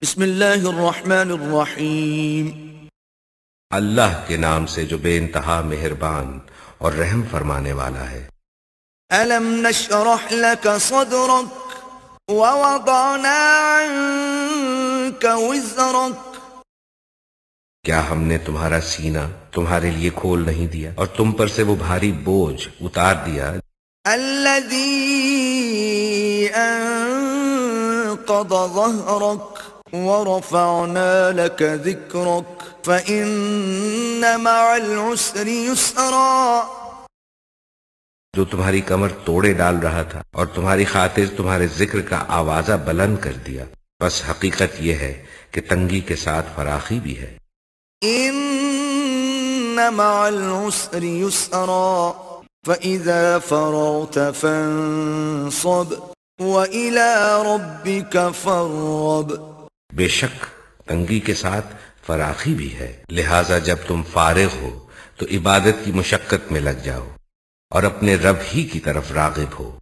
بسم اللہ الرحمن الرحیم۔ اللہ کے نام سے جو بے انتہا مہربان اور رحم فرمانے والا ہے۔ ألم نشرح لك صدرك ووضعنا عنك وزرك۔ کیا ہم نے تمہارا سینہ تمہارے لیے کھول نہیں دیا اور تم پر سے وہ بھاری بوجھ اتار دیا الذي أنقض ظهرك ورفعنا لك ذكرك فإن مع العسر يسرا۔ جو تمہاری کمر توڑے ڈال رہا تھا اور تمہاری خاطر تمہارے ذکر کا آوازہ بلند کر دیا، بس حقیقت یہ ہے کہ تنگی کے ساتھ فراخی بھی ہے۔ إن مع العسر يسرا فإذا فرغت فانصب وإلى ربك فارغب۔ بے شک تنگی کے ساتھ فراخی بھی ہے، لہٰذا جب تم فارغ ہو تو عبادت کی مشقت میں لگ جاؤ اور اپنے رب ہی کی طرف راغب ہو۔